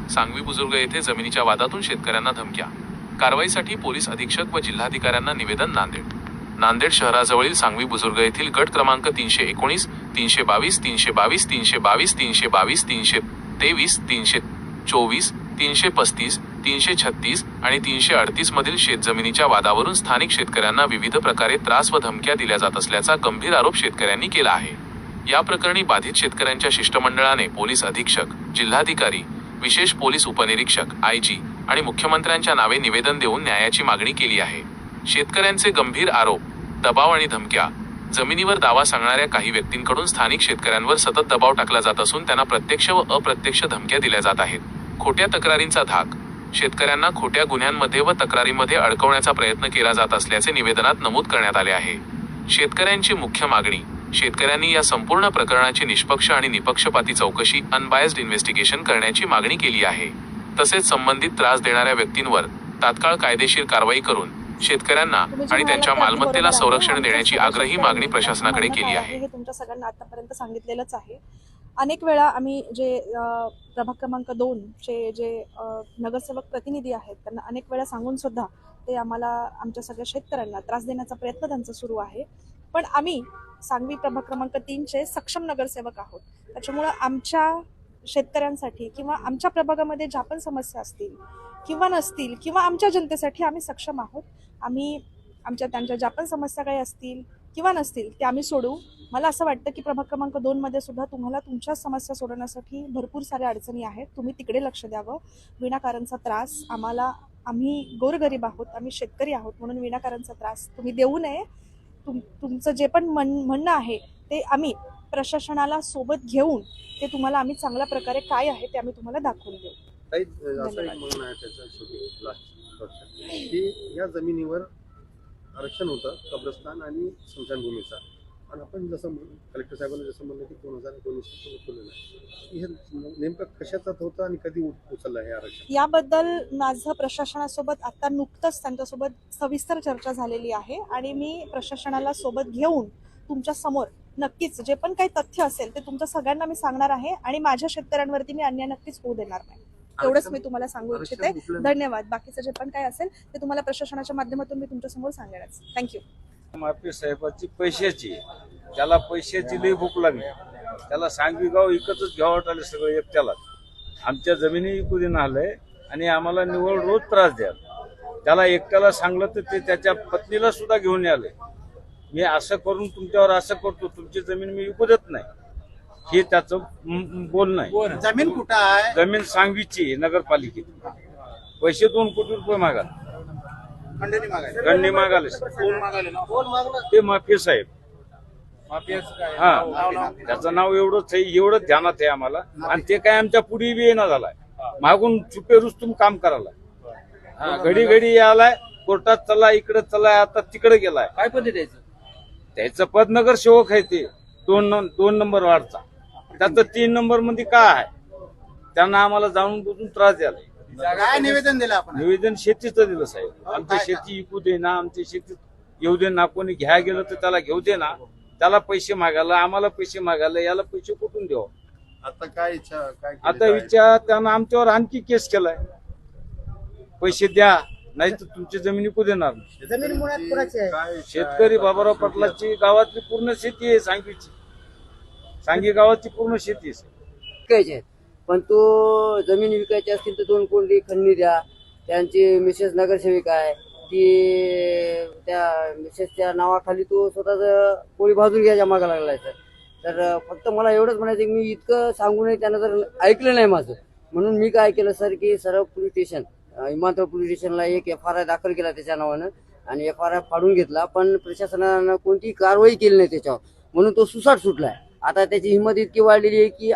सांगवी बुजुर्ग येथे जमिनीच्या वादातून शेतकऱ्यांना धमक्या. कारवाईसाठी पोलीस अधीक्षक व जिल्हाधिकाऱ्यांना निवेदन. नांदेड शहराजवळील सांगवी बुजुर्ग येथील गट क्रमांक 319, 322, 322, 322, 322, 323, 324, 335, 336 आणि 338 मधील शेतजमिनीच्या वादावरून स्थानिक शेतकऱ्यांना विविध प्रकारे त्रास व धमक्या दिल्या जात असल्याचा गंभीर आरोप शेतकऱ्यांनी केला आहे. या प्रकरणी बाधित शेतकऱ्यांच्या शिष्टमंडळाने पोलीस अधीक्षक, जिल्हाधिकारी, विशेष पोलीस उपनिरीक्षक, आयजी आणि मुख्यमंत्र्यांच्या नावे निवेदन देऊन न्यायाची मागणी केली आहे. शेतकऱ्यांचे गंभीर आरोप, दबाव आणि धमक्या. जमिनीवर दावा सांगणाऱ्या काही व्यक्तींकडून स्थानिक शेतकऱ्यांवर सतत दबाव टाकला जात असून त्यांना प्रत्यक्ष व अप्रत्यक्ष धमक्या दिल्या जात आहेत. खोट्या तक्रारींचा धाक. शेतकऱ्यांना खोट्या गुन्ह्यांमध्ये व तक्रारींमध्ये अडकवण्याचा प्रयत्न केला जात असल्याचे निवेदनात नमूद करण्यात आले आहे. शेतकऱ्यांची मुख्य मागणी. शेतकऱ्यांनी या संपूर्ण प्रकरणाची निष्पक्ष आणि निपक्षपाती चौकशी, अनबायस्ड इन्व्हेस्टिगेशन करण्याची मागणी केली आहे. तसेच संबंधित त्रास देणाऱ्या व्यक्तींवर तात्काळ कायदेशीर कारवाई करून शेतकऱ्यांना आणि त्यांच्या मालमत्तेला संरक्षण देण्याची आग्रही मागणी प्रशासनाकडे केली आहे. हे तुमच्या सगळ्यांना आतापर्यंत सांगितलेलंच आहे. अनेक वेळा आम्ही जे प्रभाग क्रमांक 2 चे जे नगरसेवक प्रतिनिधी आहेत त्यांना अनेक वेळा सांगून सुद्धा ते आम्हाला आमच्या सगळ्या शेतकऱ्यांना त्रास देण्याचा प्रयत्न त्यांचा सुरू आहे. पण आम्ही सांगवी प्रभाग क्रमांक 3 चे सक्षम नगरसेवक आहोत. त्याच्यामुळं आमच्या शेतकऱ्यांसाठी किंवा आमच्या प्रभागामध्ये ज्या पण समस्या असतील किंवा नसतील किंवा आमच्या जनतेसाठी आम्ही सक्षम आहोत. आम्ही त्यांच्या ज्या पण समस्या काही असतील किंवा नसतील ते आम्ही सोडवू. मला असं वाटतं की प्रभाग क्रमांक 2 मध्ये सुद्धा तुम्हाला तुमच्या समस्या सोडवण्यासाठी भरपूर साऱ्या अडचणी आहेत. तुम्ही तिकडे लक्ष द्यावं. विनाकारणचा त्रास आम्ही गोरगरीब आहोत, आम्ही शेतकरी आहोत म्हणून विनाकारणचा त्रास तुम्ही देऊ नये. तुमचं जे पण म्हणणं आहे ते आम्ही प्रशासनाला सोबत घेऊन ते तुम्हाला आम्ही चांगल्या प्रकारे काय आहे ते आम्ही तुम्हाला दाखवून देऊ. असं एक म्हणणं आहे त्याचं शेवटी की या जमिनीवर आरक्षण होतं कब्रस्तान आणि स्मशानभूमीचा, आणि आपण जसं कलेक्टर साहेबांना जसं म्हणलं की 2019 उचललेलं आहे, हे नेमकं कशाचं होतं आणि कधी उचललं आहे आरक्षण? याबद्दल माझं प्रशासनासोबत आता नुकतंच त्यांच्यासोबत सविस्तर चर्चा झालेली आहे आणि मी प्रशासनाला सोबत घेऊन तुमच्या समोर नक्कीच जे पण काही तथ्य असेल ते तुमच्या सगळ्यांना मी सांगणार आहे आणि माझ्या शेतकऱ्यांवरती मी अन्याय नक्कीच होऊ देणार नाही. एवढंच मी तुम्हाला सांगू इच्छिते. धन्यवाद. बाकीचं जे पण काय असेल ते तुम्हाला प्रशासनाच्या माध्यमातून मी तुमच्या समोर सांगणारच. थँक्यू. माफी साहेबाची पैशाची, त्याला पैशाची लई भूक लागली. त्याला सांगवी गाव इकतच घ्यावं आले सगळं एकट्याला. आमच्या जमिनी इकू देणं आलंय आणि आम्हाला निवड रोज त्रास द्या. त्याला एकट्याला सांगलं तर ते त्याच्या पत्नीला सुद्धा घेऊन आले. मी असं करून तुमच्यावर असं करतो, तुमची जमीन मी विकू देत नाही, हे त्याचं बोलणं आहे. जमीन कुठं आहे? जमीन सांगवीची नगरपालिकेत. पैसे 2 कोटी रुपये मागा, खंडणी मागाले. ते माफी साहेब. हा, त्याचं नाव एवढंच आहे, एवढंच ध्यानात आहे आम्हाला. आणि ते काय आमच्या पुढे बी येणं झालाय, मागून चुपे रुस्तुम काम करायला. घडी घडी आलाय, कोर्टात चला, इकडे चला, आता तिकडे गेलाय. काय पद्धत द्यायचं त्याचं पद नगरसेवक आहे, ते 2 नंबर वार्डचा. त्याचं 3 नंबर मध्ये काय आहे, त्यांना आम्हाला जाणून बुजून त्रास द्यायला. काय निवेदन दिलं आपण? निवेदन शेतीचं दिलं साहेब. आमची शेती विकू दे ना, आमची शेती येऊ दे ना. कोणी घ्या गेलं तर त्याला घेऊ दे ना. त्याला पैसे मागायला, आम्हाला पैसे मागायला, याला पैसे कुठून द्यावं? आता काय इच्छा काय? आता विचार त्यानं आमच्यावर आणखी केस केलाय. पैसे द्या नाही तर तुमची जमीन विकू देणार. जमीन मुळात कुणाची आहे? शेतकरी बाबाराव पाटलाची गावातली पूर्ण शेती आहे. सांगवी गावाची पूर्ण शेती आहे. विकायचे पण तो जमीन विकायची असतील तर 2 कोटी खंडणी द्या. त्यांची मिसेस नगरसेविका आहे, ती त्या मिसेसच्या नावाखाली तो स्वतःच पोळी भाजून घ्यायच्या मागा लागलाय सर. तर फक्त मला एवढंच म्हणायचं, मी इतकं सांगूनही त्यानं जर ऐकलं नाही माझं, म्हणून मी काय केलं सर की सरळ पोलीस स्टेशन, विमानतळ पोलीस स्टेशनला एक FIR दाखल केला त्याच्या नावानं आणि FIR फाडून घेतला. पण प्रशासनानं कोणतीही कारवाई केली नाही त्याच्यावर, म्हणून तो सुसाट सुटलाय. आता त्याची हिंमत इतकी वाढलेली आहे की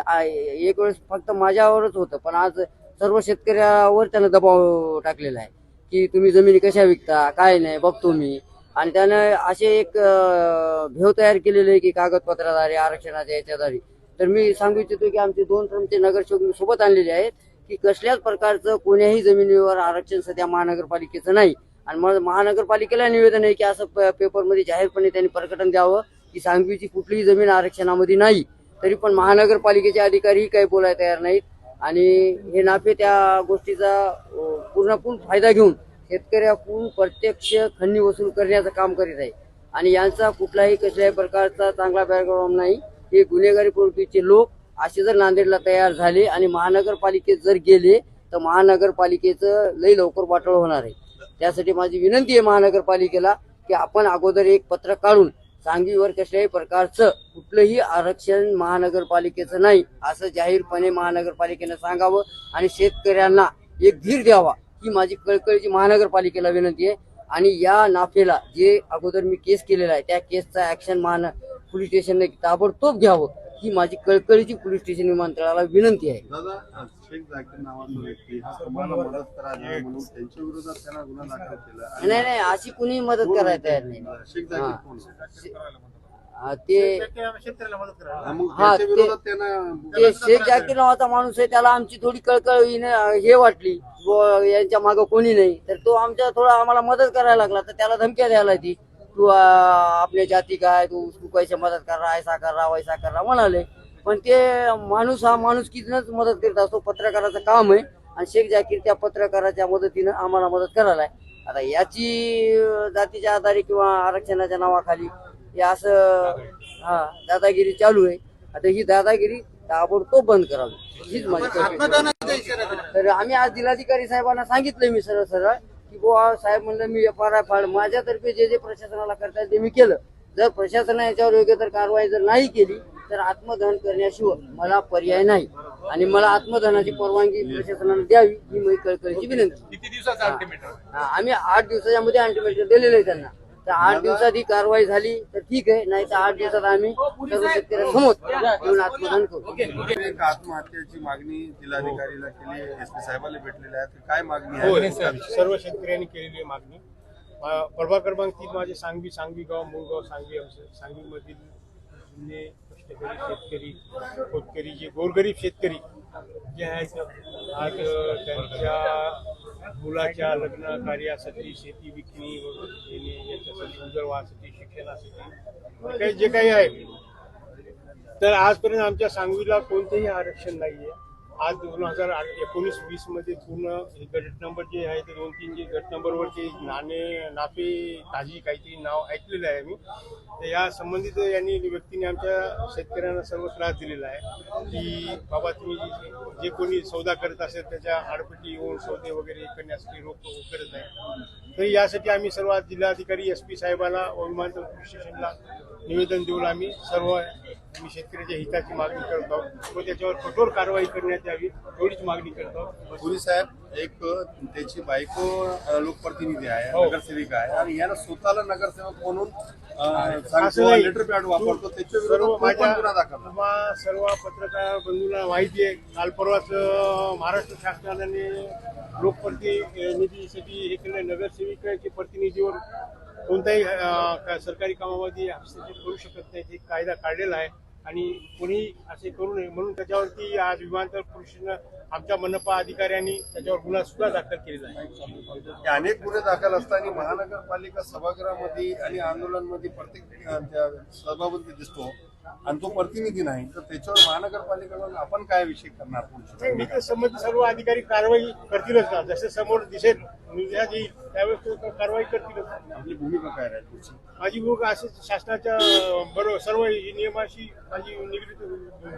एक वेळेस फक्त माझ्यावरच होतं, पण आज सर्व शेतकऱ्यावर त्यानं दबाव टाकलेला आहे की तुम्ही जमिनी कशा विकता, काय नाही बघतो मी. आणि त्यानं असे एक भेव तयार केलेले आहे की कागदपत्राद्वारे, आरक्षणाच्या याच्याद्वारे. तर मी सांगू इच्छितो की आमचे 2 टर्मचे नगरसेवक मी सोबत आणलेले आहेत की कसल्याच प्रकारचं कोण्याही जमिनीवर आरक्षण सध्या महानगरपालिकेचं नाही. आणि महानगरपालिकेला निवेदन आहे की असं पेपरमध्ये जाहीरपणे त्यांनी प्रकटन द्यावं की सांगवीची कुठलीही जमीन आरक्षणामध्ये नाही. तरी पण महानगरपालिकेचे अधिकारी काही बोलायला तयार नाहीत. आणि हे नाफे त्या गोष्टीचा पूर्णपूर्ण फायदा घेऊन शेतकऱ्याकडून प्रत्यक्ष खंडणी वसूल करण्याचं काम करीत आहे आणि यांचा कुठलाही कसल्याही प्रकारचा चांगला बॅकग्राऊंड नाही. हे गुन्हेगारी प्रवृत्तीचे लोक असे जर नांदेडला तयार झाले आणि महानगरपालिकेत जर गेले तर महानगरपालिकेचं लई लवकर वाटोळ होणार आहे. त्यासाठी माझी विनंती आहे महानगरपालिकेला की आपण अगोदर एक पत्र काढून सांगवीवर कसल्याही प्रकारचं कुठलंही आरक्षण महानगरपालिकेचं नाही असं जाहीरपणे महानगरपालिकेनं सांगावं आणि शेतकऱ्यांना एक धीर द्यावा ही माझी कळकळीची महानगरपालिकेला विनंती आहे. आणि या नाफेला जे अगोदर मी केस केलेला आहे त्या केसचा ऍक्शन पोलीस स्टेशनने ताबडतोब घ्यावं ही माझी कळकळीची पोलीस स्टेशन विमानतळाला विनंती आहे. दादा, शेख जाकीर नावाचा व्यक्ती हा तुम्हाला मदत करायला म्हणून त्यांच्या विरोधात त्यांना गुन्हा दाखल केला. नाही नाही अशी कुणी मदत करायला तयार नाही. शेख जाकीर कोण? ते मग हा, त्याच्या विरोधात त्यांना ते शेख जाकीर नावाचा माणूस आहे त्याला आमची थोडी कळकळ हे वाटली यांच्या मागं कोणी नाही तर तो आमच्या थोडा आम्हाला मदत करायला लागला तर त्याला धमक्या द्यायला ती तू आपल्या जाती काय तू कैसे मदत कर रहा ऐसा कर रहा वैसा कर रहा म्हणाले. पण ते माणूस हा माणुसकीनंच मदत करत असतो. पत्रकाराचं काम आहे आणि शेख जाकीर त्या पत्रकाराच्या मदतीनं आम्हाला मदत करायला आहे. आता याची जातीच्या आधारे किंवा आरक्षणाच्या नावाखाली हे असं दादागिरी चालू आहे. आता ही दादागिरी ताबडतोब बंद करावी हीच माझी तर आम्ही आज जिल्हाधिकारी साहेबांना सांगितलंय मी सरळ सरळ की बुवा साहेब म्हणलं मी FRI फाड माझ्यातर्फे जे प्रशासनाला करता येईल ते मी केलं. जर प्रशासनाने याच्यावर योग्य तर कारवाई जर नाही केली तर आत्मदहन करण्याशिवाय मला पर्याय नाही आणि मला आत्मदहनाची परवानगी प्रशासनाने द्यावी ही माझी कळकळीची विनंती. किती दिवसाचा अल्टिमेटम? आम्ही 8 दिवसाच्या मध्ये अल्टिमेटम दिलेलं आहे त्यांना. तर 8 दिवसात ही कारवाई झाली तर ठीक आहे नाही तर 8 दिवसात आम्ही सर्व शेतकऱ्यांसमोर येऊन आत्मदहन करू. एक आत्महत्येची मागणी जिल्हाधिकारीला केली, SP साहेबांना भेटलेली आहे. काय मागणी आहे? सर्व शेतकऱ्यांनी केलेली मागणी. प्रभाग क्रमांक 3 माझे सांगवी गाव मूळगाव सांगवीमधील जुने कष्टकरी शेतकरी खोतकरी जे गोरगरीब शेतकरी जे आहेत आज त्यांच्या मुलाच्या लग्न कार्यासाठी शेती विकणी वगैरे याच्यासाठी उदरवाहासाठी शिक्षणासाठी काही जे काही आहे तर आजपर्यंत आमच्या सांगवीला कोणतेही आरक्षण नाहीये. आज 2019-20 मध्ये पूर्ण गट नंबर जे आहे ते 2-3 जे गट नंबरवरचे नाफे ताजी काहीतरी नाव ऐकलेलं आहे मी. तर या संबंधित व्यक्तीने आमच्या शेतकऱ्यांना सर्व त्रास दिलेला आहे की बाबा तुम्ही जे कोणी सौदा करत असेल त्याच्या आडपट्टी येऊन सौदे वगैरे करण्यासाठी रोख करत आहे. तर यासाठी आम्ही सर्व जिल्हाधिकारी SP साहेबांना विमानतळ पोलीस स्टेशनला निवेदन देऊन आम्ही सर्व शेतकऱ्याच्या हिताची मागणी करत आहोत व त्याच्यावर कठोर कारवाई करण्यात यावी एवढीच मागणी करत आहोत. पुरी साहेब, एक त्याची बायको लोकप्रतिनिधी आहे, नगरसेविका आहे आणि याला स्वतःला नगरसेवक म्हणून लेटर पॅड वापरतो. त्याच्या विरोधात सर्व पत्रकार बंधूंना माहिती आहे. काल परवाच महाराष्ट्र शासनाने लोकप्रतिनिधीसाठी हे केलं. नगरसेविकाच्या प्रतिनिधीवर कोणत्याही सरकारी कामामध्ये हस्तक्षेप करू शकत नाही हे कायदा काढलेला आहे आणि कोणी असे करू नये म्हणून त्याच्यावरती आज विमानतळ पोलिसांना आमच्या मनपा अधिकाऱ्यांनी त्याच्यावर गुन्हा सुद्धा दाखल केलेला आहे. अनेक गुन्हे दाखल असताना महानगरपालिका सभागृहामध्ये आणि आंदोलनामध्ये प्रत्येक सभामध्ये दिसतो आणि तो प्रतिनिधी नाही तर त्याच्यावर महानगरपालिकेकडून आपण काय विषय करणार? मी तर संबंधित सर्व अधिकारी कारवाई करतीलच ना. जसे समोर दिसेल निर्णयात येईल त्यावेळेस कारवाई करतीलच. आपली भूमिका काय राहील? माझी भूमिका असेच शासनाच्या बरोबर सर्व नियमाशी माझी निगडीत